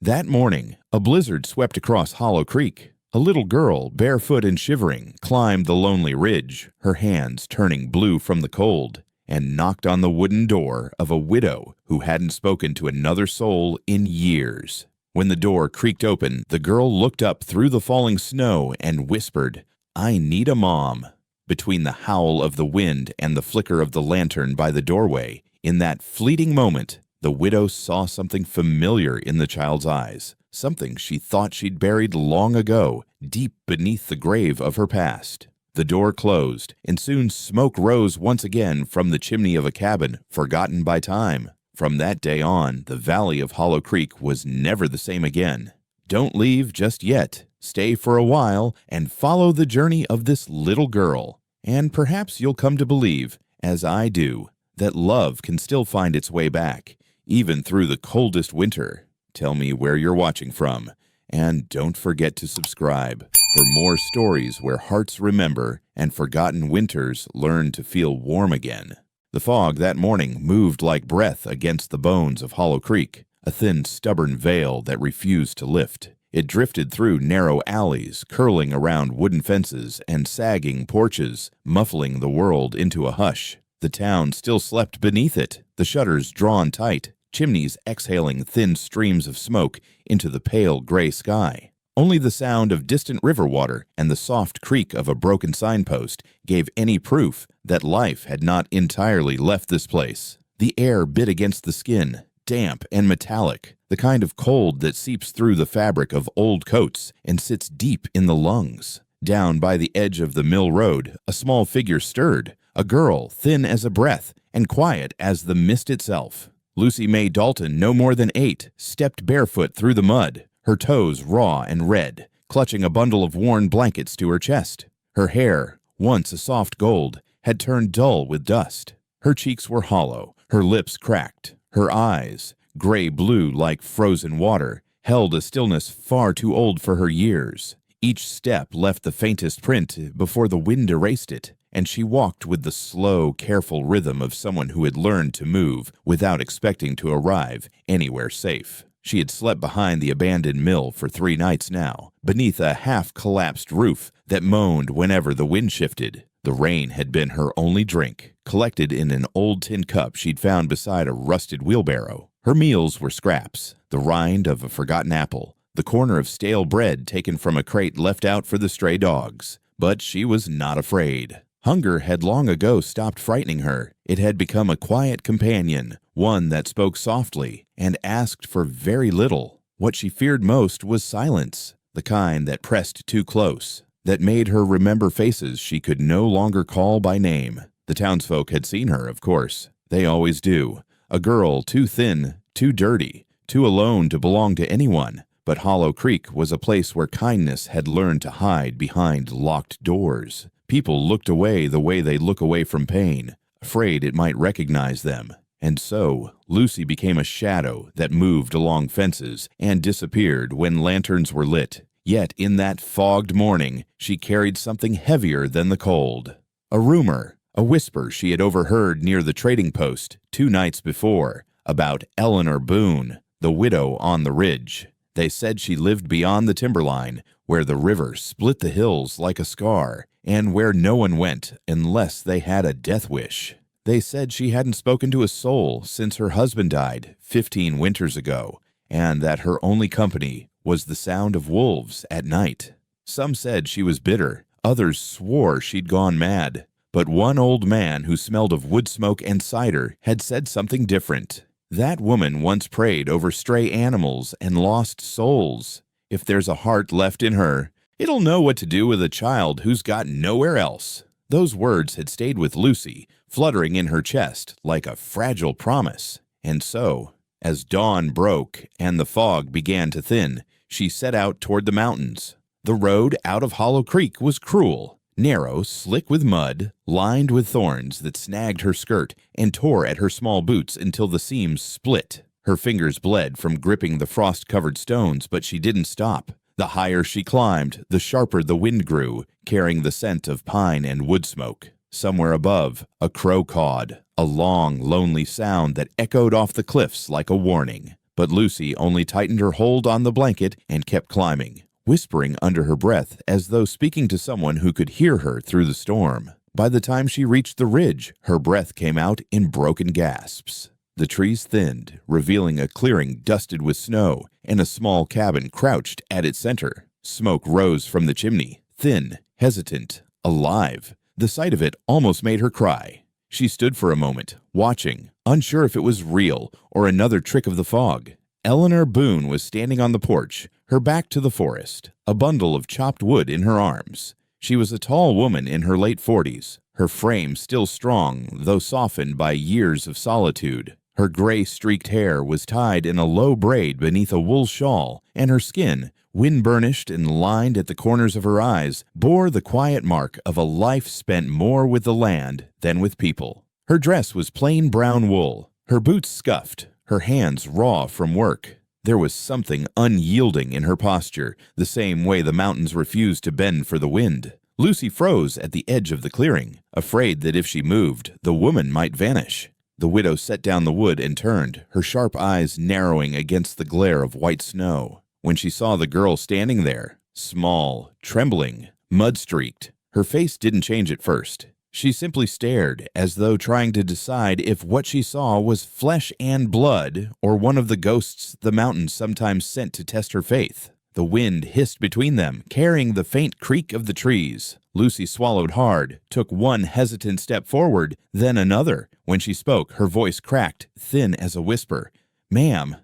That morning, a blizzard swept across Hollow Creek. A little girl, barefoot and shivering, climbed the lonely ridge, her hands turning blue from the cold, and knocked on the wooden door of a widow who hadn't spoken to another soul in years. When the door creaked open, the girl looked up through the falling snow and whispered, "I need a mom." Between the howl of the wind and the flicker of the lantern by the doorway, in that fleeting moment, the widow saw something familiar in the child's eyes, something she thought she'd buried long ago, deep beneath the grave of her past. The door closed, and soon smoke rose once again from the chimney of a cabin forgotten by time. From that day on, the valley of Hollow Creek was never the same again. Don't leave just yet. Stay for a while and follow the journey of this little girl. And perhaps you'll come to believe, as I do, that love can still find its way back, even through the coldest winter. Tell me where you're watching from, and don't forget to subscribe for more stories where hearts remember and forgotten winters learn to feel warm again. The fog that morning moved like breath against the bones of Hollow Creek, a thin, stubborn veil that refused to lift. It drifted through narrow alleys, curling around wooden fences and sagging porches, muffling the world into a hush. The town still slept beneath it, the shutters drawn tight, chimneys exhaling thin streams of smoke into the pale gray sky. Only the sound of distant river water and the soft creak of a broken signpost gave any proof that life had not entirely left this place. The air bit against the skin, damp and metallic, the kind of cold that seeps through the fabric of old coats and sits deep in the lungs. Down by the edge of the mill road, a small figure stirred, a girl thin as a breath and quiet as the mist itself. Lucy Mae Dalton, no more than 8, stepped barefoot through the mud, her toes raw and red, clutching a bundle of worn blankets to her chest. Her hair, once a soft gold, had turned dull with dust. Her cheeks were hollow, her lips cracked. Her eyes, gray-blue like frozen water, held a stillness far too old for her years. Each step left the faintest print before the wind erased it, and she walked with the slow, careful rhythm of someone who had learned to move without expecting to arrive anywhere safe. She had slept behind the abandoned mill for 3 nights now, beneath a half-collapsed roof that moaned whenever the wind shifted. The rain had been her only drink, collected in an old tin cup she'd found beside a rusted wheelbarrow. Her meals were scraps, the rind of a forgotten apple, the corner of stale bread taken from a crate left out for the stray dogs. But she was not afraid. Hunger had long ago stopped frightening her. It had become a quiet companion, one that spoke softly and asked for very little. What she feared most was silence, the kind that pressed too close, that made her remember faces she could no longer call by name. The townsfolk had seen her, of course. They always do. A girl too thin, too dirty, too alone to belong to anyone. But Hollow Creek was a place where kindness had learned to hide behind locked doors. People looked away the way they look away from pain, afraid it might recognize them. And so, Lucy became a shadow that moved along fences and disappeared when lanterns were lit. Yet in that fogged morning, she carried something heavier than the cold. A rumor, a whisper she had overheard near the trading post 2 nights before, about Eleanor Boone, the widow on the ridge. They said she lived beyond the timberline, where the river split the hills like a scar, and where no one went unless they had a death wish. They said she hadn't spoken to a soul since her husband died 15 winters ago, and that her only company was the sound of wolves at night. Some said she was bitter, others swore she'd gone mad. But one old man who smelled of wood smoke and cider had said something different. That woman once prayed over stray animals and lost souls. If there's a heart left in her, it'll know what to do with a child who's got nowhere else. Those words had stayed with Lucy, fluttering in her chest like a fragile promise. And so, as dawn broke and the fog began to thin, she set out toward the mountains. The road out of Hollow Creek was cruel. Narrow, slick with mud, lined with thorns that snagged her skirt and tore at her small boots until the seams split. Her fingers bled from gripping the frost-covered stones, but she didn't stop. The higher she climbed, the sharper the wind grew, carrying the scent of pine and wood smoke. Somewhere above, a crow cawed, a long, lonely sound that echoed off the cliffs like a warning. But Lucy only tightened her hold on the blanket and kept climbing, whispering under her breath as though speaking to someone who could hear her through the storm. By the time she reached the ridge, her breath came out in broken gasps. The trees thinned, revealing a clearing dusted with snow, and a small cabin crouched at its center. Smoke rose from the chimney, thin, hesitant, alive. The sight of it almost made her cry. She stood for a moment, watching, unsure if it was real or another trick of the fog. Eleanor Boone was standing on the porch, her back to the forest, a bundle of chopped wood in her arms. She was a tall woman in her late 40s, her frame still strong, though softened by years of solitude. Her gray-streaked hair was tied in a low braid beneath a wool shawl, and her skin, wind-burnished and lined at the corners of her eyes, bore the quiet mark of a life spent more with the land than with people. Her dress was plain brown wool, her boots scuffed, her hands raw from work. There was something unyielding in her posture, the same way the mountains refused to bend for the wind. Lucy froze at the edge of the clearing, afraid that if she moved, the woman might vanish. The widow set down the wood and turned, her sharp eyes narrowing against the glare of white snow. When she saw the girl standing there, small, trembling, mud-streaked, her face didn't change at first. She simply stared, as though trying to decide if what she saw was flesh and blood or one of the ghosts the mountains sometimes sent to test her faith. The wind hissed between them, carrying the faint creak of the trees. Lucy swallowed hard, took one hesitant step forward, then another. When she spoke, her voice cracked, thin as a whisper. "Ma'am,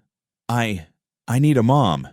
I need a mom.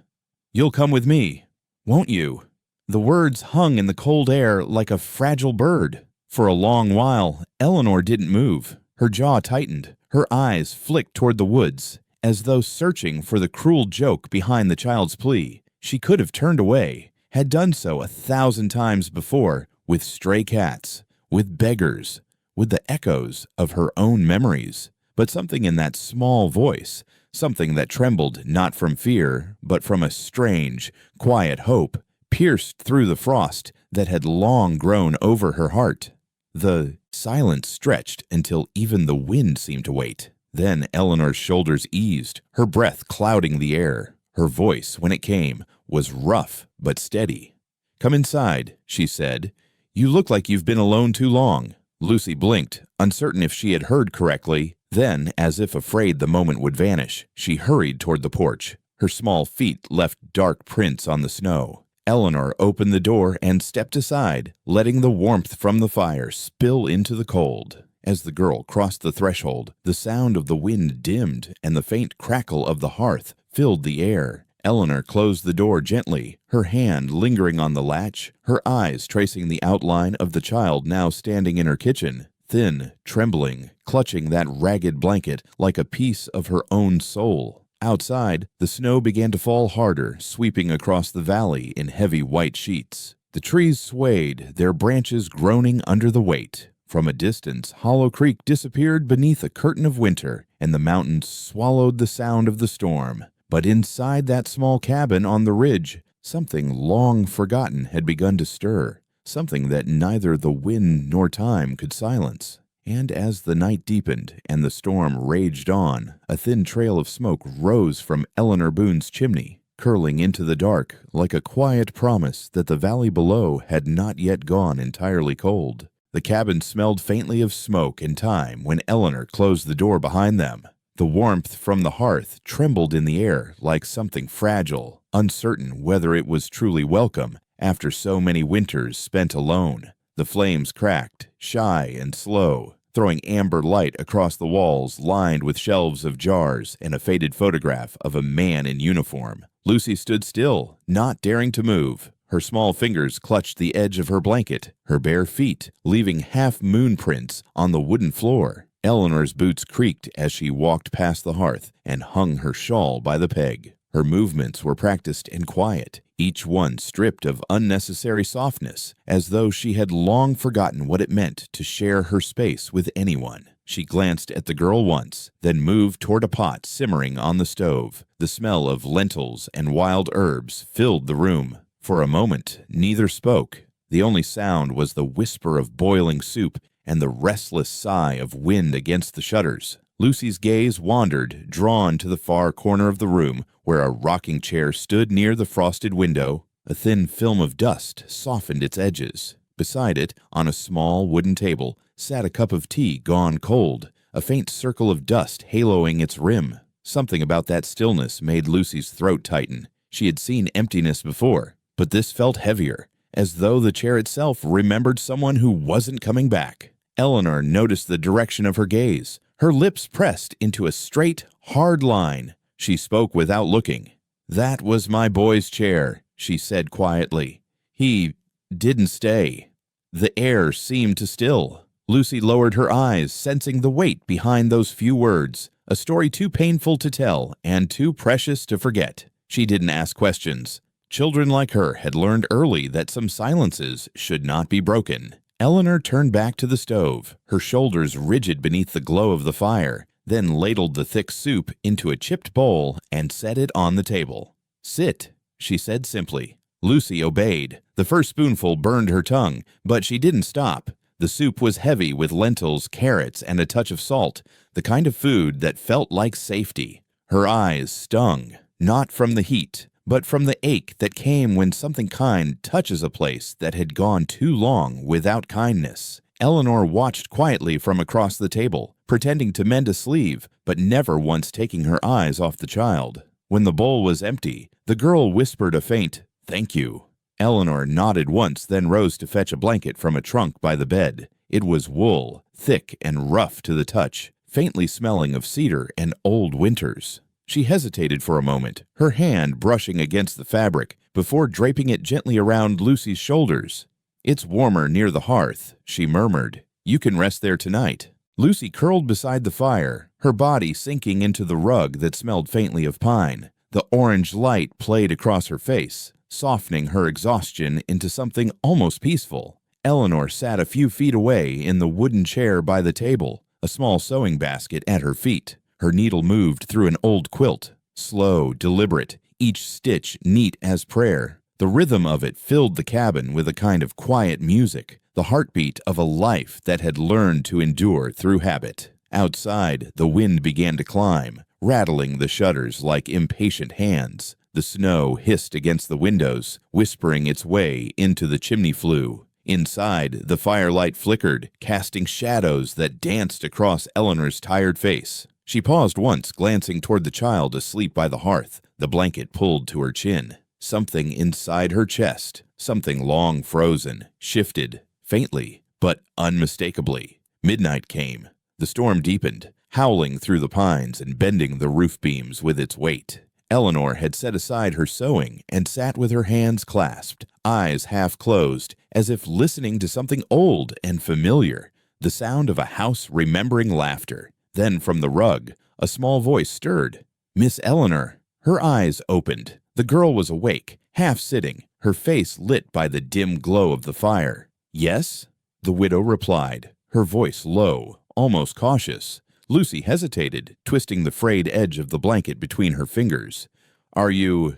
You'll come with me, won't you?" The words hung in the cold air like a fragile bird. For a long while, Eleanor didn't move. Her jaw tightened, her eyes flicked toward the woods, as though searching for the cruel joke behind the child's plea. She could have turned away, had done so 1,000 times before, with stray cats, with beggars, with the echoes of her own memories. But something in that small voice, something that trembled not from fear, but from a strange, quiet hope, pierced through the frost that had long grown over her heart. The silence stretched until even the wind seemed to wait. Then Eleanor's shoulders eased, her breath clouding the air. Her voice, when it came, was rough but steady. "Come inside," she said. "You look like you've been alone too long." Lucy blinked, uncertain if she had heard correctly. Then, as if afraid the moment would vanish, she hurried toward the porch. Her small feet left dark prints on the snow. Eleanor opened the door and stepped aside, letting the warmth from the fire spill into the cold. As the girl crossed the threshold, the sound of the wind dimmed and the faint crackle of the hearth filled the air. Eleanor closed the door gently, her hand lingering on the latch, her eyes tracing the outline of the child now standing in her kitchen, thin, trembling, clutching that ragged blanket like a piece of her own soul. Outside, the snow began to fall harder, sweeping across the valley in heavy white sheets. The trees swayed, their branches groaning under the weight. From a distance, Hollow Creek disappeared beneath a curtain of winter, and the mountains swallowed the sound of the storm. But inside that small cabin on the ridge, something long forgotten had begun to stir, something that neither the wind nor time could silence. And as the night deepened and the storm raged on, a thin trail of smoke rose from Eleanor Boone's chimney, curling into the dark like a quiet promise that the valley below had not yet gone entirely cold. The cabin smelled faintly of smoke and time when Eleanor closed the door behind them. The warmth from the hearth trembled in the air like something fragile, uncertain whether it was truly welcome after so many winters spent alone. The flames cracked, shy and slow, throwing amber light across the walls lined with shelves of jars and a faded photograph of a man in uniform. Lucy stood still, not daring to move. Her small fingers clutched the edge of her blanket, her bare feet leaving half-moon prints on the wooden floor. Eleanor's boots creaked as she walked past the hearth and hung her shawl by the peg. Her movements were practiced and quiet, each one stripped of unnecessary softness, as though she had long forgotten what it meant to share her space with anyone. She glanced at the girl once, then moved toward a pot simmering on the stove. The smell of lentils and wild herbs filled the room. For a moment, neither spoke. The only sound was the whisper of boiling soup and the restless sigh of wind against the shutters. Lucy's gaze wandered, drawn to the far corner of the room where a rocking chair stood near the frosted window. A thin film of dust softened its edges. Beside it, on a small wooden table, sat a cup of tea gone cold, a faint circle of dust haloing its rim. Something about that stillness made Lucy's throat tighten. She had seen emptiness before, but this felt heavier, as though the chair itself remembered someone who wasn't coming back. Eleanor noticed the direction of her gaze. Her lips pressed into a straight, hard line. She spoke without looking. "That was my boy's chair," she said quietly. "He didn't stay." The air seemed to still. Lucy lowered her eyes, sensing the weight behind those few words. A story too painful to tell and too precious to forget. She didn't ask questions. Children like her had learned early that some silences should not be broken. Eleanor turned back to the stove, her shoulders rigid beneath the glow of the fire, then ladled the thick soup into a chipped bowl and set it on the table. "Sit," she said simply. Lucy obeyed. The first spoonful burned her tongue, but she didn't stop. The soup was heavy with lentils, carrots, and a touch of salt, the kind of food that felt like safety. Her eyes stung, not from the heat, but from the ache that came when something kind touches a place that had gone too long without kindness. Eleanor watched quietly from across the table, pretending to mend a sleeve, but never once taking her eyes off the child. When the bowl was empty, the girl whispered a faint, "Thank you." Eleanor nodded once, then rose to fetch a blanket from a trunk by the bed. It was wool, thick and rough to the touch, faintly smelling of cedar and old winters. She hesitated for a moment, her hand brushing against the fabric, before draping it gently around Lucy's shoulders. "It's warmer near the hearth," she murmured. "You can rest there tonight." Lucy curled beside the fire, her body sinking into the rug that smelled faintly of pine. The orange light played across her face, softening her exhaustion into something almost peaceful. Eleanor sat a few feet away in the wooden chair by the table, a small sewing basket at her feet. Her needle moved through an old quilt, slow, deliberate, each stitch neat as prayer. The rhythm of it filled the cabin with a kind of quiet music, the heartbeat of a life that had learned to endure through habit. Outside, the wind began to climb, rattling the shutters like impatient hands. The snow hissed against the windows, whispering its way into the chimney flue. Inside, the firelight flickered, casting shadows that danced across Eleanor's tired face. She paused once, glancing toward the child asleep by the hearth, the blanket pulled to her chin. Something inside her chest, something long frozen, shifted, faintly, but unmistakably. Midnight came. The storm deepened, howling through the pines and bending the roof beams with its weight. Eleanor had set aside her sewing and sat with her hands clasped, eyes half closed, as if listening to something old and familiar, the sound of a house remembering laughter. Then from the rug, a small voice stirred. "Miss Eleanor." Her eyes opened. The girl was awake, half sitting, her face lit by the dim glow of the fire. "Yes?" the widow replied, her voice low, almost cautious. Lucy hesitated, twisting the frayed edge of the blanket between her fingers. Are you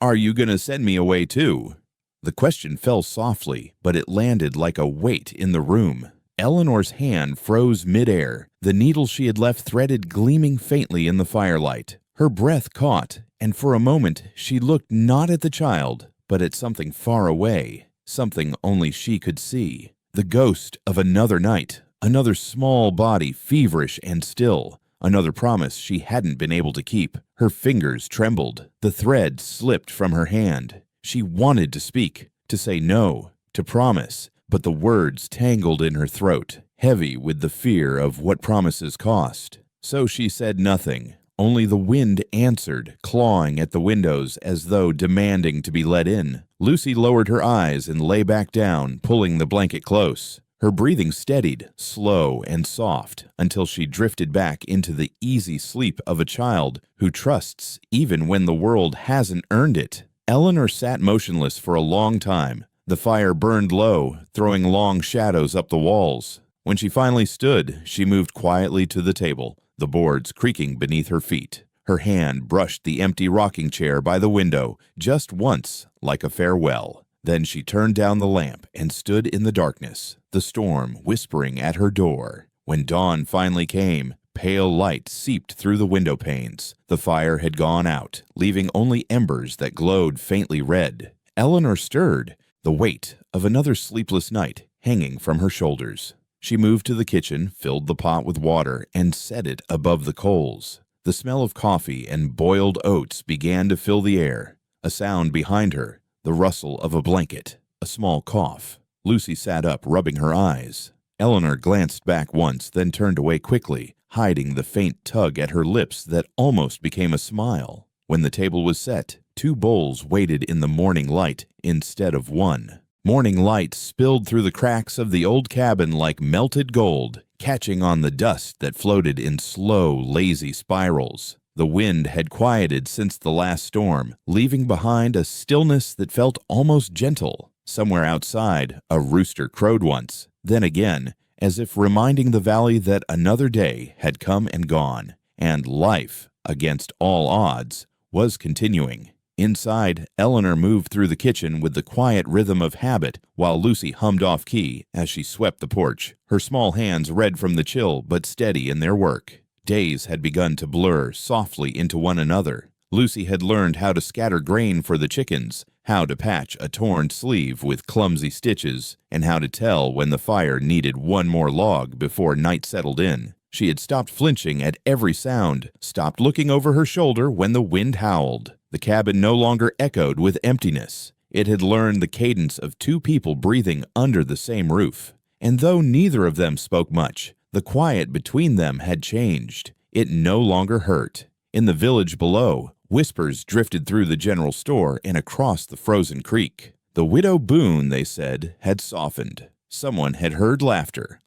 gonna send me away too?" The question fell softly, but it landed like a weight in the room. Eleanor's hand froze midair, the needle she had left threaded gleaming faintly in the firelight. Her breath caught, and for a moment she looked not at the child, but at something far away, something only she could see. The ghost of another night, another small body feverish and still, another promise she hadn't been able to keep. Her fingers trembled, the thread slipped from her hand. She wanted to speak, to say no, to promise, but the words tangled in her throat, heavy with the fear of what promises cost. So she said nothing. Only the wind answered, clawing at the windows as though demanding to be let in. Lucy lowered her eyes and lay back down, pulling the blanket close. Her breathing steadied, slow and soft, until she drifted back into the easy sleep of a child who trusts even when the world hasn't earned it. Eleanor sat motionless for a long time. The fire burned low, throwing long shadows up the walls. When she finally stood, she moved quietly to the table, the boards creaking beneath her feet. Her hand brushed the empty rocking chair by the window just once, like a farewell. Then she turned down the lamp and stood in the darkness, the storm whispering at her door. When dawn finally came, Pale light seeped through the window panes. The fire had gone out, leaving only embers that glowed faintly red. Eleanor stirred, the weight of another sleepless night hanging from her shoulders. She moved to the kitchen, filled the pot with water, and set it above the coals. The smell of coffee and boiled oats began to fill the air. A sound behind her, the rustle of a blanket, a small cough. Lucy sat up, rubbing her eyes. Eleanor glanced back once, then turned away quickly, hiding the faint tug at her lips that almost became a smile. When the table was set, 2 bowls waited in the morning light instead of one. Morning light spilled through the cracks of the old cabin like melted gold, catching on the dust that floated in slow, lazy spirals. The wind had quieted since the last storm, leaving behind a stillness that felt almost gentle. Somewhere outside, a rooster crowed once, then again, as if reminding the valley that another day had come and gone, and life, against all odds, was continuing. Inside, Eleanor moved through the kitchen with the quiet rhythm of habit while Lucy hummed off-key as she swept the porch, her small hands red from the chill but steady in their work. Days had begun to blur softly into one another. Lucy had learned how to scatter grain for the chickens, how to patch a torn sleeve with clumsy stitches, and how to tell when the fire needed one more log before night settled in. She had stopped flinching at every sound, stopped looking over her shoulder when the wind howled. The cabin no longer echoed with emptiness. It had learned the cadence of 2 people breathing under the same roof. And though neither of them spoke much, the quiet between them had changed. It no longer hurt. In the village below, whispers drifted through the general store and across the frozen creek. The widow Boone, they said, had softened. Someone had heard laughter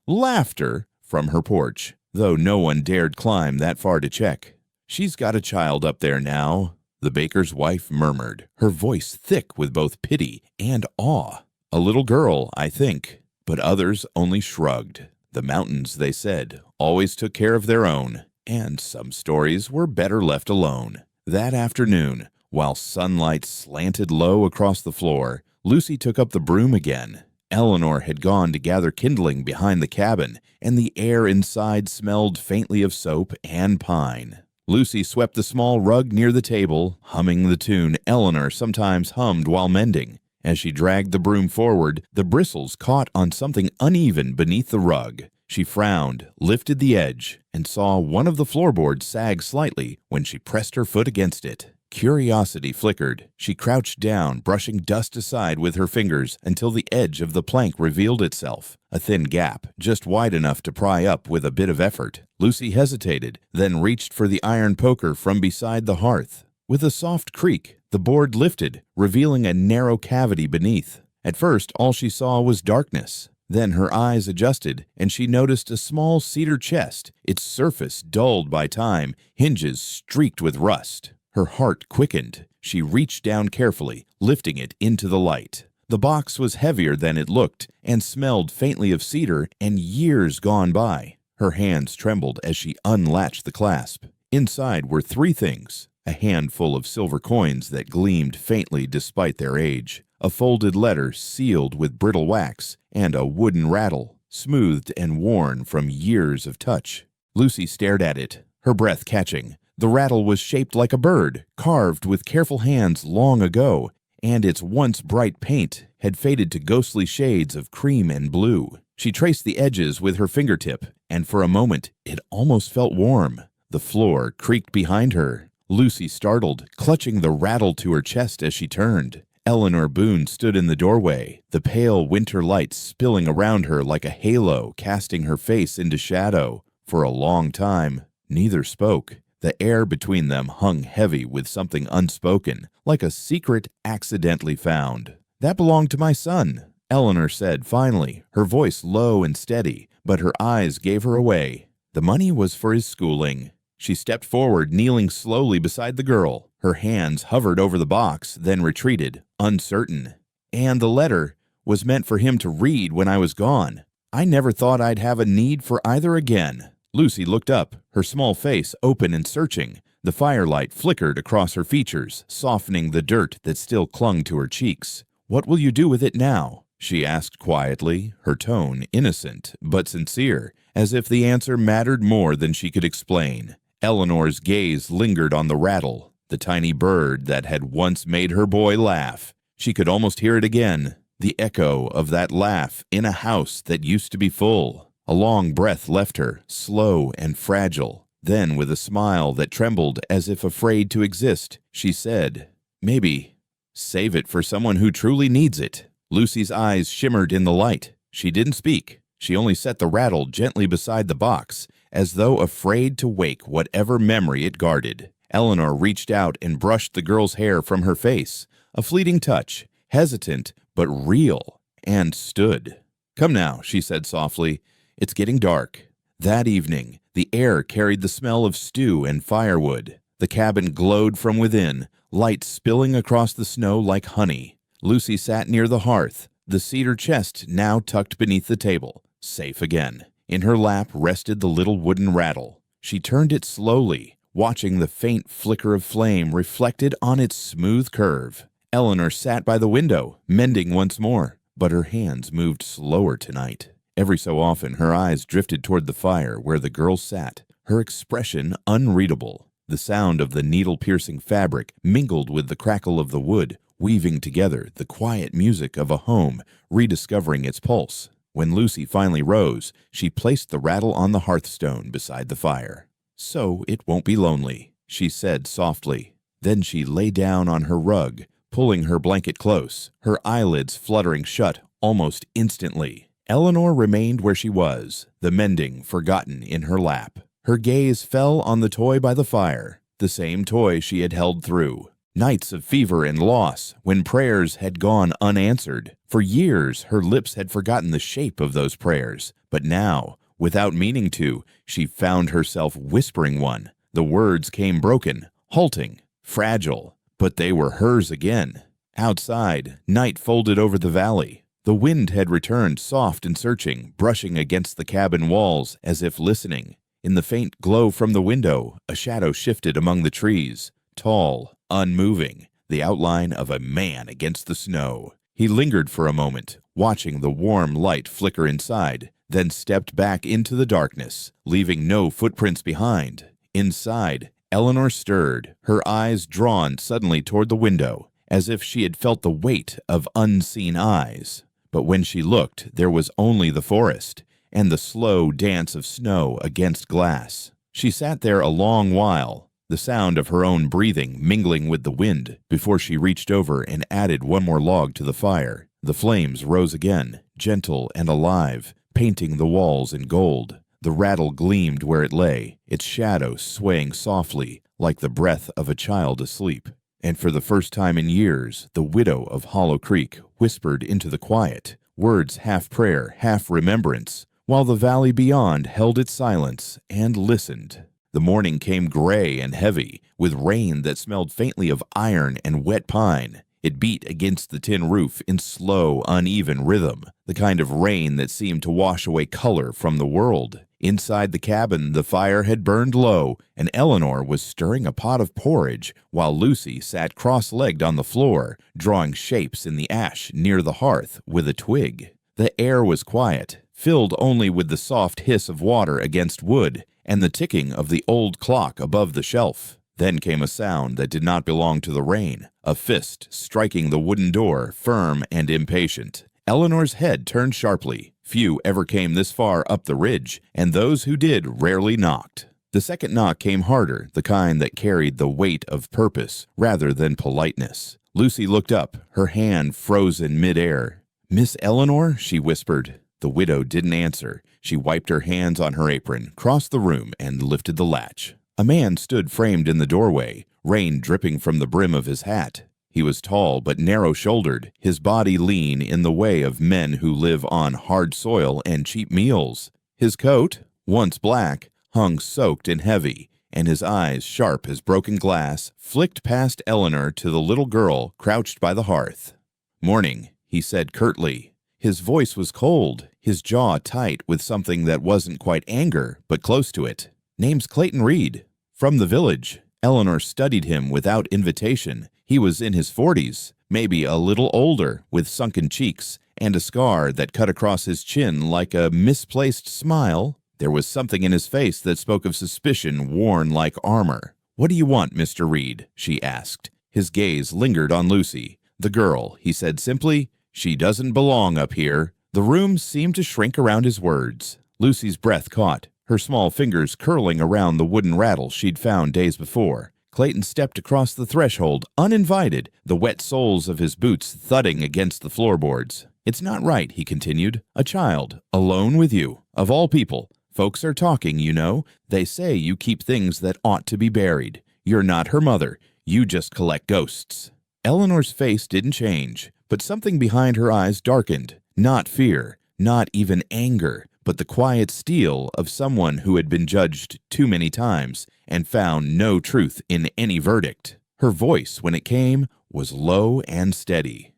from her porch, though no one dared climb that far to check. "She's got a child up there now," the baker's wife murmured, her voice thick with both pity and awe. "A little girl, I think." But others only shrugged. The mountains, they said, always took care of their own, and some stories were better left alone. That afternoon, while sunlight slanted low across the floor, Lucy took up the broom again. Eleanor had gone to gather kindling behind the cabin, and the air inside smelled faintly of soap and pine. Lucy swept the small rug near the table, humming the tune Eleanor sometimes hummed while mending. As she dragged the broom forward, the bristles caught on something uneven beneath the rug. She frowned, lifted the edge, and saw one of the floorboards sag slightly when she pressed her foot against it. Curiosity flickered. She crouched down, brushing dust aside with her fingers until the edge of the plank revealed itself, a thin gap, just wide enough to pry up with a bit of effort. Lucy hesitated, then reached for the iron poker from beside the hearth. With a soft creak, the board lifted, revealing a narrow cavity beneath. At first, all she saw was darkness. Then her eyes adjusted, and she noticed a small cedar chest, its surface dulled by time, hinges streaked with rust. Her heart quickened. She reached down carefully, lifting it into the light. The box was heavier than it looked, and smelled faintly of cedar and years gone by. Her hands trembled as she unlatched the clasp. Inside were 3 things: a handful of silver coins that gleamed faintly despite their age, a folded letter sealed with brittle wax, and a wooden rattle, smoothed and worn from years of touch. Lucy stared at it, her breath catching. The rattle was shaped like a bird, carved with careful hands long ago, and its once bright paint had faded to ghostly shades of cream and blue. She traced the edges with her fingertip, and for a moment it almost felt warm. The floor creaked behind her. Lucy startled, clutching the rattle to her chest as she turned. Eleanor Boone stood in the doorway, the pale winter light spilling around her like a halo, casting her face into shadow. For a long time, neither spoke. The air between them hung heavy with something unspoken, like a secret accidentally found. "That belonged to my son," Eleanor said finally, her voice low and steady, but her eyes gave her away. "The money was for his schooling." She stepped forward, kneeling slowly beside the girl. Her hands hovered over the box, then retreated, uncertain. "And the letter was meant for him to read when I was gone. I never thought I'd have a need for either again." Lucy looked up, her small face open and searching. The firelight flickered across her features, softening the dirt that still clung to her cheeks. "What will you do with it now?" she asked quietly, her tone innocent but sincere, as if the answer mattered more than she could explain. Eleanor's gaze lingered on the rattle, the tiny bird that had once made her boy laugh. She could almost hear it again, the echo of that laugh in a house that used to be full. A long breath left her, slow and fragile. Then, with a smile that trembled as if afraid to exist, she said, "Maybe save it for someone who truly needs it." Lucy's eyes shimmered in the light. She didn't speak. She only set the rattle gently beside the box, as though afraid to wake whatever memory it guarded. Eleanor reached out and brushed the girl's hair from her face, a fleeting touch, hesitant but real, and stood. "Come now," she said softly. "It's getting dark." That evening, the air carried the smell of stew and firewood. The cabin glowed from within, light spilling across the snow like honey. Lucy sat near the hearth, the cedar chest now tucked beneath the table, safe again. In her lap rested the little wooden rattle. She turned it slowly, watching the faint flicker of flame reflected on its smooth curve. Eleanor sat by the window, mending once more, but her hands moved slower tonight. Every so often her eyes drifted toward the fire where the girl sat, her expression unreadable. The sound of the needle-piercing fabric mingled with the crackle of the wood, weaving together the quiet music of a home rediscovering its pulse. When Lucy finally rose, she placed the rattle on the hearthstone beside the fire. "So it won't be lonely," she said softly. Then she lay down on her rug, pulling her blanket close, her eyelids fluttering shut almost instantly. Eleanor remained where she was, the mending forgotten in her lap. Her gaze fell on the toy by the fire, the same toy she had held through nights of fever and loss, when prayers had gone unanswered. For years, her lips had forgotten the shape of those prayers, but now, without meaning to, she found herself whispering one. The words came broken, halting, fragile, but they were hers again. Outside, night folded over the valley. The wind had returned, soft and searching, brushing against the cabin walls as if listening. In the faint glow from the window, a shadow shifted among the trees, tall, unmoving, the outline of a man against the snow. He lingered for a moment, watching the warm light flicker inside, then stepped back into the darkness, leaving no footprints behind. Inside, Eleanor stirred, her eyes drawn suddenly toward the window, as if she had felt the weight of unseen eyes. But when she looked, there was only the forest and the slow dance of snow against glass. She sat there a long while, the sound of her own breathing mingling with the wind, before she reached over and added one more log to the fire. The flames rose again, gentle and alive, painting the walls in gold. The rattle gleamed where it lay, its shadow swaying softly like the breath of a child asleep. And for the first time in years, the widow of Hollow Creek whispered into the quiet, words half prayer, half remembrance, while the valley beyond held its silence and listened. The morning came gray and heavy, with rain that smelled faintly of iron and wet pine. It beat against the tin roof in slow, uneven rhythm, the kind of rain that seemed to wash away color from the world. Inside the cabin, the fire had burned low, and Eleanor was stirring a pot of porridge, while Lucy sat cross-legged on the floor, drawing shapes in the ash near the hearth with a twig. The air was quiet, filled only with the soft hiss of water against wood and the ticking of the old clock above the shelf. Then came a sound that did not belong to the rain, a fist striking the wooden door, firm and impatient. Eleanor's head turned sharply. Few ever came this far up the ridge, and those who did rarely knocked. The second knock came harder, the kind that carried the weight of purpose rather than politeness. Lucy looked up, her hand frozen mid-air. "Miss Eleanor?" she whispered. The widow didn't answer. She wiped her hands on her apron, crossed the room, and lifted the latch. A man stood framed in the doorway, rain dripping from the brim of his hat. He was tall but narrow-shouldered, his body lean in the way of men who live on hard soil and cheap meals. His coat, once black, hung soaked and heavy, and his eyes, sharp as broken glass, flicked past Eleanor to the little girl crouched by the hearth. "Morning," he said curtly. His voice was cold, his jaw tight with something that wasn't quite anger, but close to it. "Name's Clayton Reed. From the village." Eleanor studied him without invitation. He was in his 40s, maybe a little older, with sunken cheeks and a scar that cut across his chin like a misplaced smile. There was something in his face that spoke of suspicion worn like armor. "What do you want, Mr. Reed?" she asked. His gaze lingered on Lucy. "The girl," he said simply. "She doesn't belong up here." The room seemed to shrink around his words. Lucy's breath caught, her small fingers curling around the wooden rattle she'd found days before. Clayton stepped across the threshold, uninvited, the wet soles of his boots thudding against the floorboards. "It's not right," he continued. "A child, alone with you, of all people. Folks are talking, you know. They say you keep things that ought to be buried. You're not her mother. You just collect ghosts." Eleanor's face didn't change, but something behind her eyes darkened. Not fear, not even anger, but the quiet steel of someone who had been judged too many times and found no truth in any verdict. Her voice, when it came, was low and steady.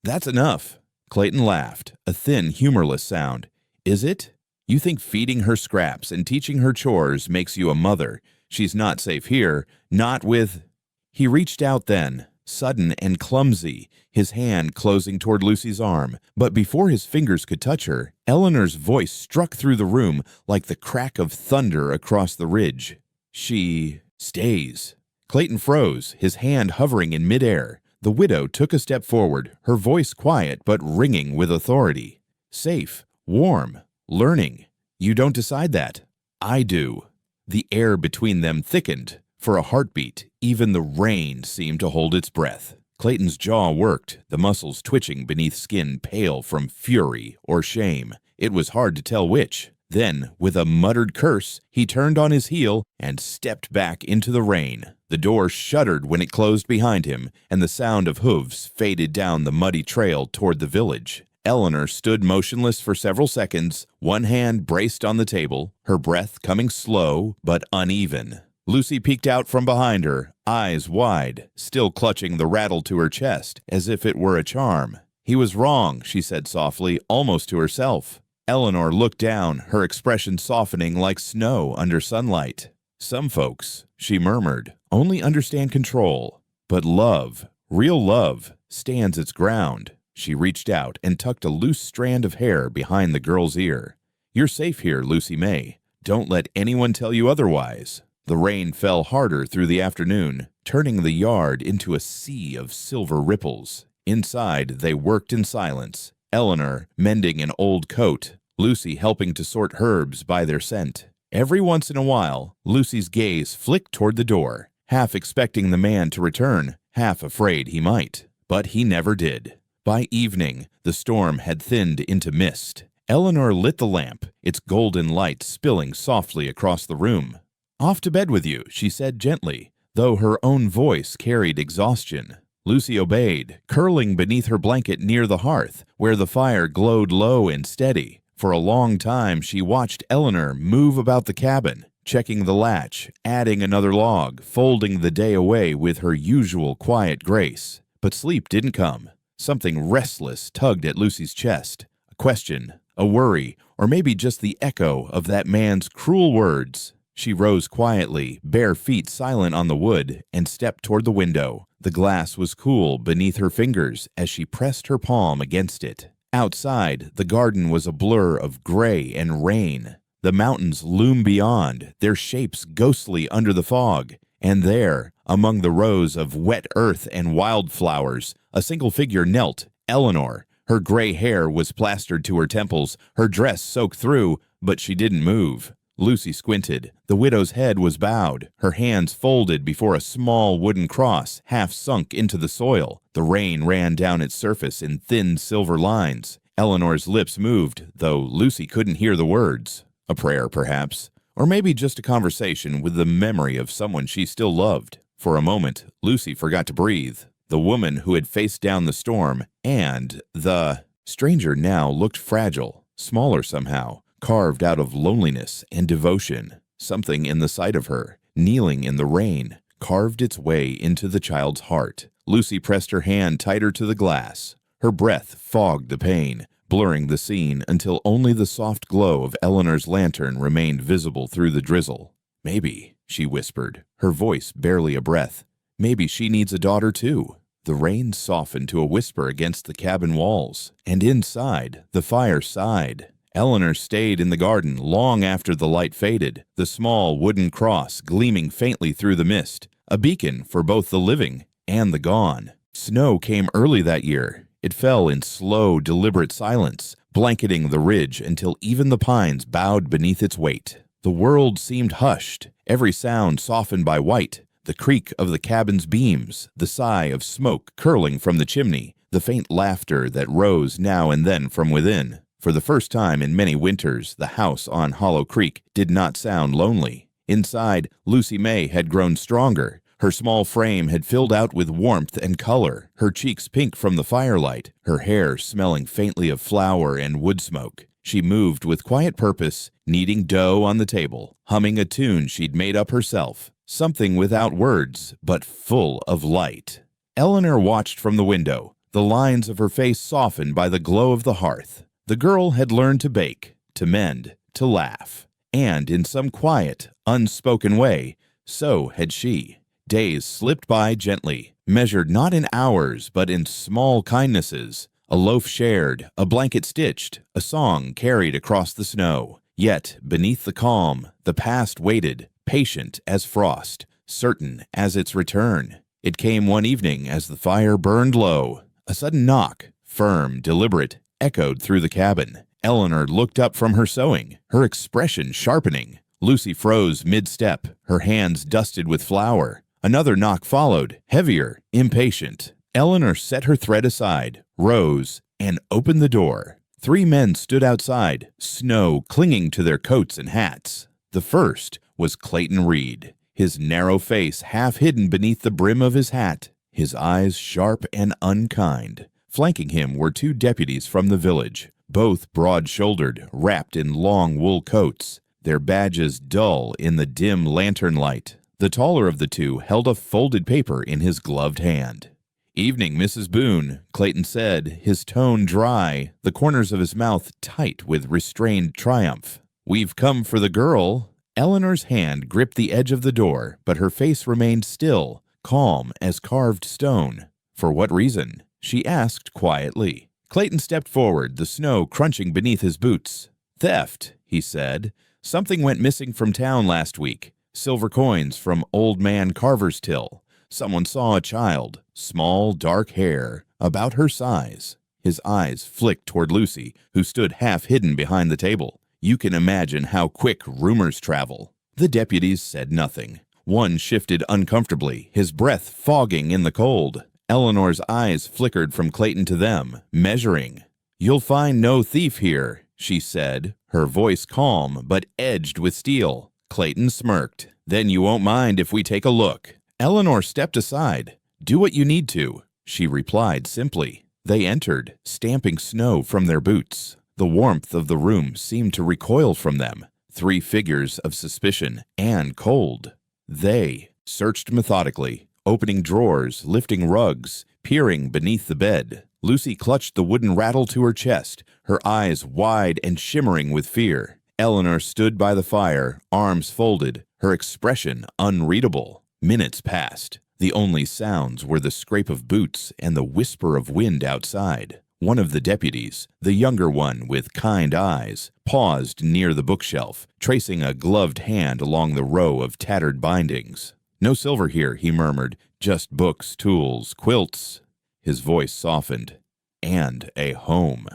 "That's enough." Clayton laughed, a thin, humorless sound. "Is it? You think feeding her scraps and teaching her chores makes you a mother. She's not safe here, not with—" He reached out then, sudden and clumsy, his hand closing toward Lucy's arm. But before his fingers could touch her, Eleanor's voice struck through the room like the crack of thunder across the ridge. "She stays." Clayton froze, his hand hovering in midair. The widow took a step forward, her voice quiet but ringing with authority. "Safe, warm, learning. You don't decide that. I do." The air between them thickened. For a heartbeat, even the rain seemed to hold its breath. Clayton's jaw worked, the muscles twitching beneath skin pale from fury or shame. It was hard to tell which. Then, with a muttered curse, he turned on his heel and stepped back into the rain. The door shuddered when it closed behind him, and the sound of hooves faded down the muddy trail toward the village. Eleanor stood motionless for several seconds, one hand braced on the table, her breath coming slow but uneven. Lucy peeked out from behind her, eyes wide, still clutching the rattle to her chest, as if it were a charm. "He was wrong," she said softly, almost to herself. Eleanor looked down, her expression softening like snow under sunlight. "Some folks," she murmured, "only understand control. But love, real love, stands its ground." She reached out and tucked a loose strand of hair behind the girl's ear. "You're safe here, Lucy May. Don't let anyone tell you otherwise." The rain fell harder through the afternoon, turning the yard into a sea of silver ripples. Inside, they worked in silence, Eleanor mending an old coat, Lucy helping to sort herbs by their scent. Every once in a while, Lucy's gaze flicked toward the door, half expecting the man to return, half afraid he might. But he never did. By evening, the storm had thinned into mist. Eleanor lit the lamp, its golden light spilling softly across the room. "Off to bed with you," she said gently, though her own voice carried exhaustion. Lucy obeyed, curling beneath her blanket near the hearth, where the fire glowed low and steady. For a long time she watched Eleanor move about the cabin, checking the latch, adding another log, folding the day away with her usual quiet grace. But sleep didn't come. Something restless tugged at Lucy's chest. A question, a worry, or maybe just the echo of that man's cruel words. She rose quietly, bare feet silent on the wood, and stepped toward the window. The glass was cool beneath her fingers as she pressed her palm against it. Outside, the garden was a blur of gray and rain. The mountains loomed beyond, their shapes ghostly under the fog. And there, among the rows of wet earth and wildflowers, a single figure knelt, Eleanor. Her gray hair was plastered to her temples, her dress soaked through, but she didn't move. Lucy squinted. The widow's head was bowed, her hands folded before a small wooden cross half sunk into the soil. The rain ran down its surface in thin silver lines. Eleanor's lips moved, though Lucy couldn't hear the words. A prayer, perhaps. Or maybe just a conversation with the memory of someone she still loved. For a moment, Lucy forgot to breathe. The woman who had faced down the storm, and the stranger now looked fragile, smaller somehow, carved out of loneliness and devotion. Something in the sight of her, kneeling in the rain, carved its way into the child's heart. Lucy pressed her hand tighter to the glass. Her breath fogged the pain, blurring the scene until only the soft glow of Eleanor's lantern remained visible through the drizzle. "Maybe," she whispered, her voice barely a breath, "maybe she needs a daughter too." The rain softened to a whisper against the cabin walls, and inside, the fire sighed. Eleanor stayed in the garden long after the light faded, the small wooden cross gleaming faintly through the mist, a beacon for both the living and the gone. Snow came early that year. It fell in slow, deliberate silence, blanketing the ridge until even the pines bowed beneath its weight. The world seemed hushed, every sound softened by white, the creak of the cabin's beams, the sigh of smoke curling from the chimney, the faint laughter that rose now and then from within. For the first time in many winters, the house on Hollow Creek did not sound lonely. Inside, Lucy May had grown stronger. Her small frame had filled out with warmth and color, her cheeks pink from the firelight, her hair smelling faintly of flour and wood smoke. She moved with quiet purpose, kneading dough on the table, humming a tune she'd made up herself, something without words, but full of light. Eleanor watched from the window, the lines of her face softened by the glow of the hearth. The girl had learned to bake, to mend, to laugh. And in some quiet, unspoken way, so had she. Days slipped by gently, measured not in hours but in small kindnesses. A loaf shared, a blanket stitched, a song carried across the snow. Yet, beneath the calm, the past waited, patient as frost, certain as its return. It came one evening as the fire burned low. A sudden knock, firm, deliberate, echoed through the cabin. Eleanor looked up from her sewing, her expression sharpening. Lucy froze mid-step, her hands dusted with flour. Another knock followed, heavier, impatient. Eleanor set her thread aside, rose, and opened the door. 3 men stood outside, snow clinging to their coats and hats. The first was Clayton Reed, his narrow face half hidden beneath the brim of his hat, his eyes sharp and unkind. Flanking him were 2 deputies from the village, both broad-shouldered, wrapped in long wool coats, their badges dull in the dim lantern light. The taller of the 2 held a folded paper in his gloved hand. "Evening, Mrs. Boone," Clayton said, his tone dry, the corners of his mouth tight with restrained triumph. "We've come for the girl." Eleanor's hand gripped the edge of the door, but her face remained still, calm as carved stone. "For what reason?" she asked quietly. Clayton stepped forward, the snow crunching beneath his boots. "Theft," he said. "Something went missing from town last week. Silver coins from Old Man Carver's till. Someone saw a child, small, dark hair, about her size." His eyes flicked toward Lucy, who stood half hidden behind the table. You can imagine how quick rumors travel. The deputies said nothing. One shifted uncomfortably, his breath fogging in the cold. Eleanor's eyes flickered from Clayton to them, measuring. "You'll find no thief here," she said, her voice calm but edged with steel. Clayton smirked. "Then you won't mind if we take a look." Eleanor stepped aside. "Do what you need to," she replied simply. They entered, stamping snow from their boots. The warmth of the room seemed to recoil from them. 3 figures of suspicion and cold. They searched methodically, opening drawers, lifting rugs, peering beneath the bed. Lucy clutched the wooden rattle to her chest, her eyes wide and shimmering with fear. Eleanor stood by the fire, arms folded, her expression unreadable. Minutes passed. The only sounds were the scrape of boots and the whisper of wind outside. One of the deputies, the younger one with kind eyes, paused near the bookshelf, tracing a gloved hand along the row of tattered bindings. "No silver here," he murmured. "Just books, tools, quilts." His voice softened. "And a home."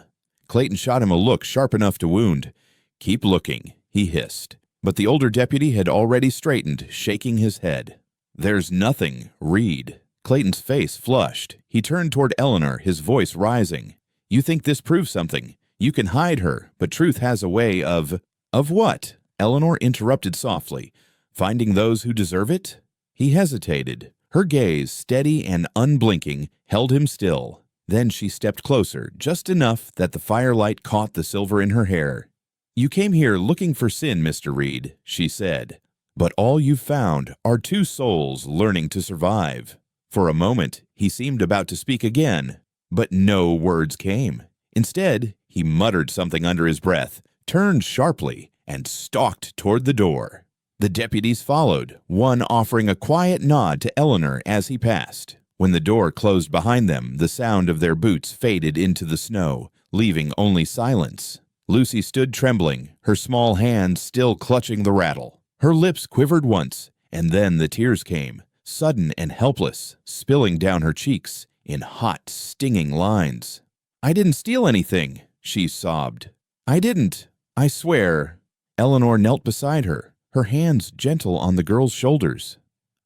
Clayton shot him a look sharp enough to wound. "Keep looking," he hissed. But the older deputy had already straightened, shaking his head. "There's nothing, Reed." Clayton's face flushed. He turned toward Eleanor, his voice rising. "You think this proves something. You can hide her, but truth has a way of—" "Of what?" Eleanor interrupted softly. "Finding those who deserve it?" He hesitated. Her gaze, steady and unblinking, held him still. Then she stepped closer, just enough that the firelight caught the silver in her hair. "You came here looking for sin, Mr. Reed," she said. "But all you've found are 2 souls learning to survive." For a moment, he seemed about to speak again, but no words came. Instead, he muttered something under his breath, turned sharply, and stalked toward the door. The deputies followed, one offering a quiet nod to Eleanor as he passed. When the door closed behind them, the sound of their boots faded into the snow, leaving only silence. Lucy stood trembling, her small hands still clutching the rattle. Her lips quivered once, and then the tears came, sudden and helpless, spilling down her cheeks in hot, stinging lines. "I didn't steal anything," she sobbed. "I didn't. I swear." Eleanor knelt beside her, her hands gentle on the girl's shoulders.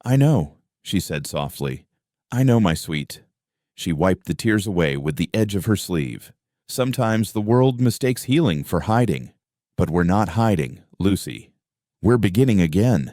"I know," she said softly. "I know, my sweet." She wiped the tears away with the edge of her sleeve. "Sometimes the world mistakes healing for hiding. But we're not hiding, Lucy. We're beginning again."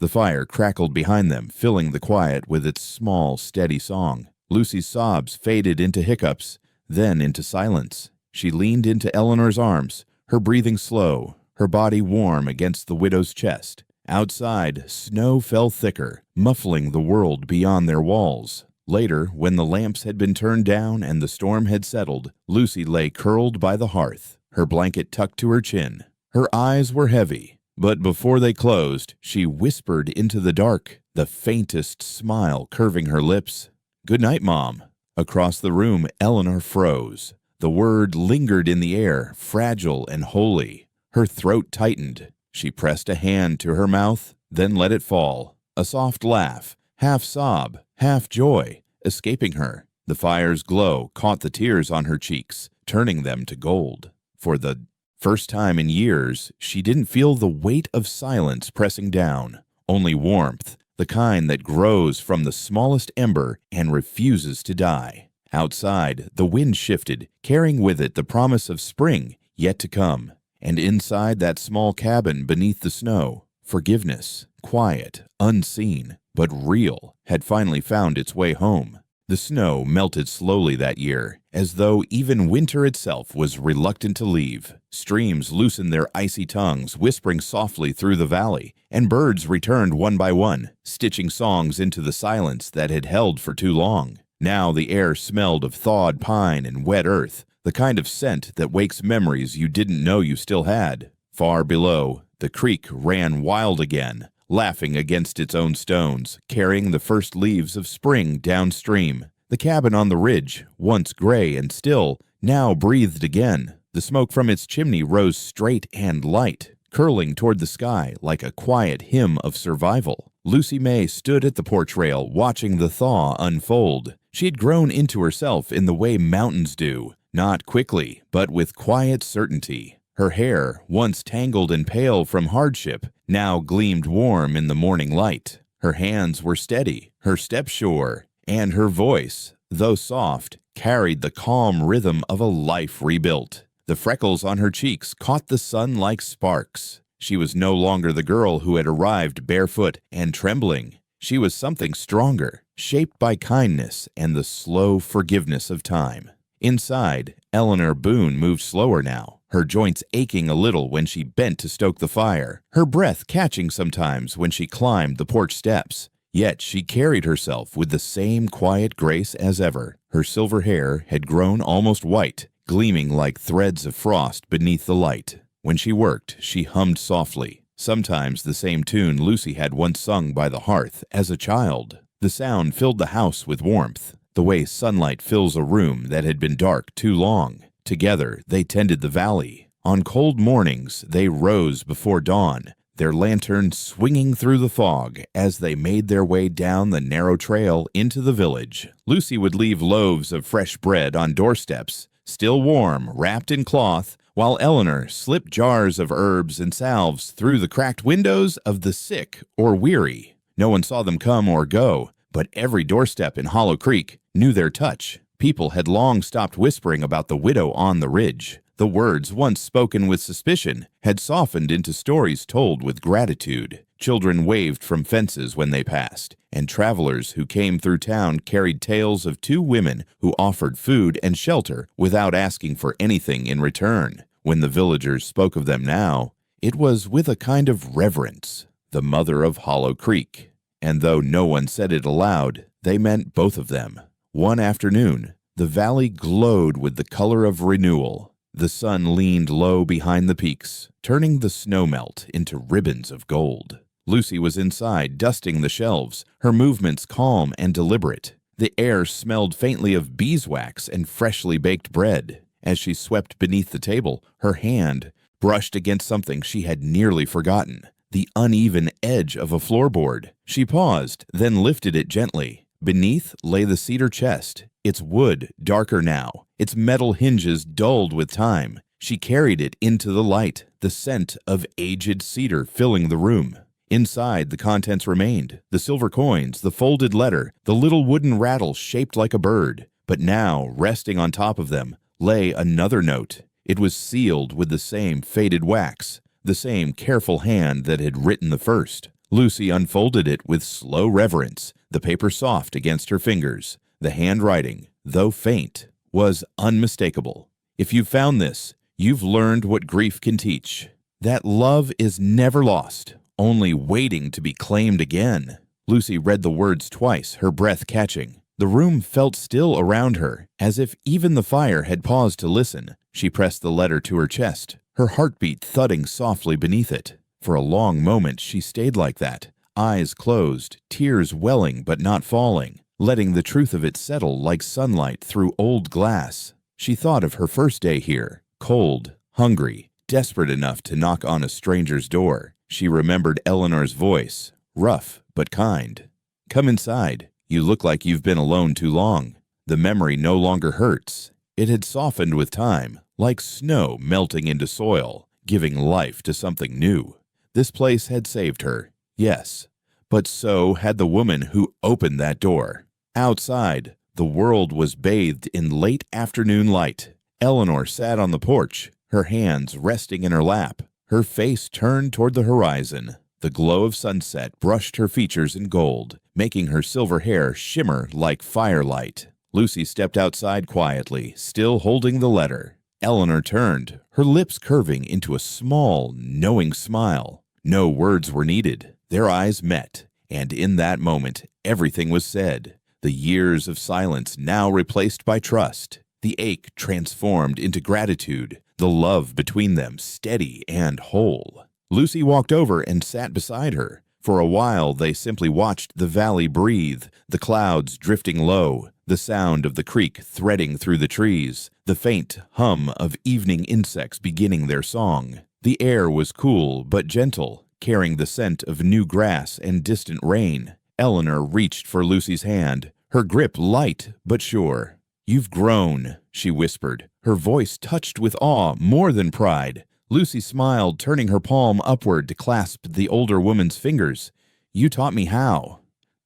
The fire crackled behind them, filling the quiet with its small, steady song. Lucy's sobs faded into hiccups, then into silence. She leaned into Eleanor's arms, her breathing slow, her body warm against the widow's chest. Outside, snow fell thicker, muffling the world beyond their walls. Later, when the lamps had been turned down and the storm had settled, Lucy lay curled by the hearth, her blanket tucked to her chin. Her eyes were heavy, but before they closed, she whispered into the dark, the faintest smile curving her lips. "Good night, Mom." Across the room, Eleanor froze. The word lingered in the air, fragile and holy. Her throat tightened. She pressed a hand to her mouth, then let it fall. A soft laugh, half sob, half joy, escaping her. The fire's glow caught the tears on her cheeks, turning them to gold. For the first time in years, she didn't feel the weight of silence pressing down, only warmth, the kind that grows from the smallest ember and refuses to die. Outside, the wind shifted, carrying with it the promise of spring yet to come. And inside that small cabin beneath the snow, forgiveness, quiet, unseen, but real, had finally found its way home. The snow melted slowly that year, as though even winter itself was reluctant to leave. Streams loosened their icy tongues, whispering softly through the valley, and birds returned one by one, stitching songs into the silence that had held for too long. Now the air smelled of thawed pine and wet earth, the kind of scent that wakes memories you didn't know you still had. Far below, the creek ran wild again, laughing against its own stones, carrying the first leaves of spring downstream. The cabin on the ridge, once gray and still, now breathed again. The smoke from its chimney rose straight and light, curling toward the sky like a quiet hymn of survival. Lucy May stood at the porch rail, watching the thaw unfold. She had grown into herself in the way mountains do, not quickly, but with quiet certainty. Her hair, once tangled and pale from hardship, now gleamed warm in the morning light. Her hands were steady, her step sure, and her voice, though soft, carried the calm rhythm of a life rebuilt. The freckles on her cheeks caught the sun like sparks. She was no longer the girl who had arrived barefoot and trembling. She was something stronger, shaped by kindness and the slow forgiveness of time. Inside, Eleanor Boone moved slower now, her joints aching a little when she bent to stoke the fire, her breath catching sometimes when she climbed the porch steps. Yet she carried herself with the same quiet grace as ever. Her silver hair had grown almost white, gleaming like threads of frost beneath the light. When she worked, she hummed softly, sometimes the same tune Lucy had once sung by the hearth as a child. The sound filled the house with warmth, the way sunlight fills a room that had been dark too long. Together, they tended the valley. On cold mornings, they rose before dawn, their lantern swinging through the fog as they made their way down the narrow trail into the village. Lucy would leave loaves of fresh bread on doorsteps, still warm, wrapped in cloth, while Eleanor slipped jars of herbs and salves through the cracked windows of the sick or weary. No one saw them come or go, but every doorstep in Hollow Creek knew their touch. People had long stopped whispering about the widow on the ridge. The words, once spoken with suspicion, had softened into stories told with gratitude. Children waved from fences when they passed, and travelers who came through town carried tales of two women who offered food and shelter without asking for anything in return. When the villagers spoke of them now, it was with a kind of reverence, the mother of Hollow Creek. And though no one said it aloud, they meant both of them. One afternoon, the valley glowed with the color of renewal. The sun leaned low behind the peaks, turning the snowmelt into ribbons of gold. Lucy was inside, dusting the shelves, her movements calm and deliberate. The air smelled faintly of beeswax and freshly baked bread. As she swept beneath the table, her hand brushed against something she had nearly forgotten, the uneven edge of a floorboard. She paused, then lifted it gently. Beneath lay the cedar chest, its wood darker now, its metal hinges dulled with time. She carried it into the light, the scent of aged cedar filling the room. Inside, the contents remained, the silver coins, the folded letter, the little wooden rattle shaped like a bird. But now, resting on top of them, lay another note. It was sealed with the same faded wax, the same careful hand that had written the first. Lucy unfolded it with slow reverence, the paper soft against her fingers. The handwriting, though faint, was unmistakable. If you've found this, you've learned what grief can teach. That love is never lost, only waiting to be claimed again. Lucy read the words twice, her breath catching. The room felt still around her, as if even the fire had paused to listen. She pressed the letter to her chest, her heartbeat thudding softly beneath it. For a long moment she stayed like that, eyes closed, tears welling but not falling, letting the truth of it settle like sunlight through old glass. She thought of her first day here, cold, hungry, desperate enough to knock on a stranger's door. She remembered Eleanor's voice, rough but kind. "Come inside. You look like you've been alone too long." The memory no longer hurts. It had softened with time, like snow melting into soil, giving life to something new. This place had saved her, yes, but so had the woman who opened that door. Outside, the world was bathed in late afternoon light. Eleanor sat on the porch, her hands resting in her lap, her face turned toward the horizon. The glow of sunset brushed her features in gold, making her silver hair shimmer like firelight. Lucy stepped outside quietly, still holding the letter. Eleanor turned, her lips curving into a small, knowing smile. No words were needed. Their eyes met, and in that moment, everything was said. The years of silence now replaced by trust. The ache transformed into gratitude, the love between them steady and whole. Lucy walked over and sat beside her. For a while they simply watched the valley breathe, the clouds drifting low, the sound of the creek threading through the trees, the faint hum of evening insects beginning their song. The air was cool but gentle, carrying the scent of new grass and distant rain. Eleanor reached for Lucy's hand, her grip light but sure. "You've grown," she whispered, her voice touched with awe more than pride. Lucy smiled, turning her palm upward to clasp the older woman's fingers. "You taught me how."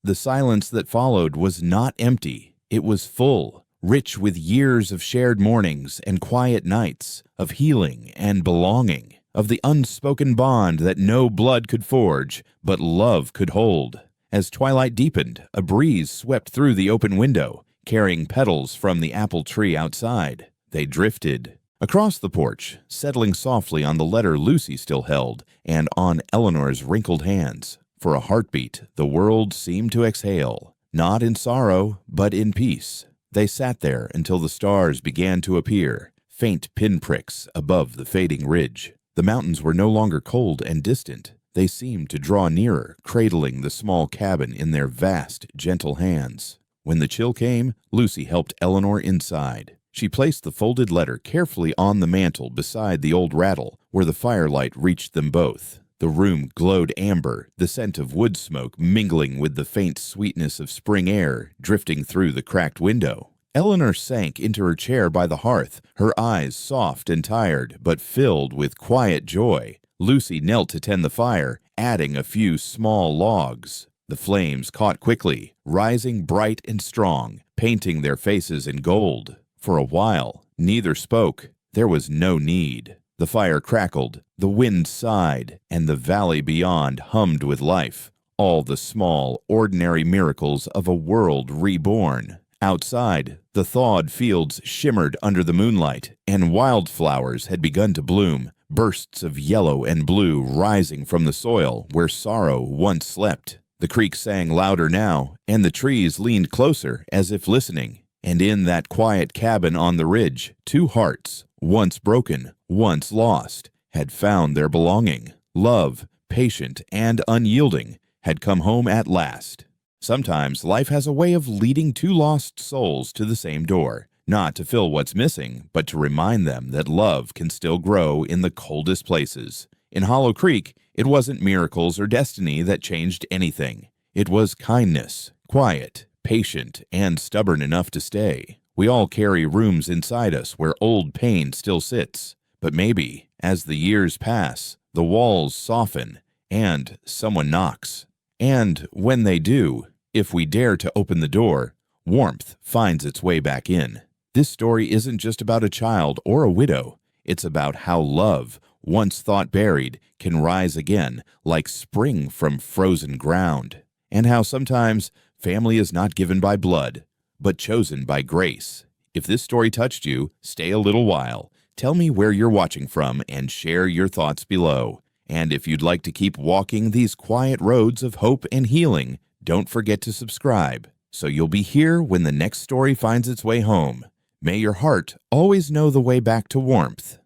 The silence that followed was not empty. It was full, rich with years of shared mornings and quiet nights, of healing and belonging, of the unspoken bond that no blood could forge, but love could hold. As twilight deepened, a breeze swept through the open window, carrying petals from the apple tree outside. They drifted across the porch, settling softly on the letter Lucy still held and on Eleanor's wrinkled hands. For a heartbeat, the world seemed to exhale, not in sorrow, but in peace. They sat there until the stars began to appear, faint pinpricks above the fading ridge. The mountains were no longer cold and distant. They seemed to draw nearer, cradling the small cabin in their vast, gentle hands. When the chill came, Lucy helped Eleanor inside. She placed the folded letter carefully on the mantel beside the old rattle, where the firelight reached them both. The room glowed amber, the scent of wood smoke mingling with the faint sweetness of spring air drifting through the cracked window. Eleanor sank into her chair by the hearth, her eyes soft and tired, but filled with quiet joy. Lucy knelt to tend the fire, adding a few small logs. The flames caught quickly, rising bright and strong, painting their faces in gold. For a while, neither spoke. There was no need. The fire crackled, the wind sighed, and the valley beyond hummed with life. All the small, ordinary miracles of a world reborn. Outside, the thawed fields shimmered under the moonlight, and wildflowers had begun to bloom, bursts of yellow and blue rising from the soil where sorrow once slept. The creek sang louder now, and the trees leaned closer as if listening. And in that quiet cabin on the ridge, two hearts, once broken, once lost, had found their belonging. Love, patient and unyielding, had come home at last. Sometimes life has a way of leading two lost souls to the same door, not to fill what's missing, but to remind them that love can still grow in the coldest places. In Hollow Creek, it wasn't miracles or destiny that changed anything. It was kindness, quiet, patient, and stubborn enough to stay. We all carry rooms inside us where old pain still sits. But maybe, as the years pass, the walls soften, and someone knocks. And when they do, if we dare to open the door, warmth finds its way back in. This story isn't just about a child or a widow. It's about how love, once thought buried, can rise again like spring from frozen ground. And how sometimes family is not given by blood, but chosen by grace. If this story touched you, stay a little while. Tell me where you're watching from and share your thoughts below. And if you'd like to keep walking these quiet roads of hope and healing, don't forget to subscribe so you'll be here when the next story finds its way home. May your heart always know the way back to warmth.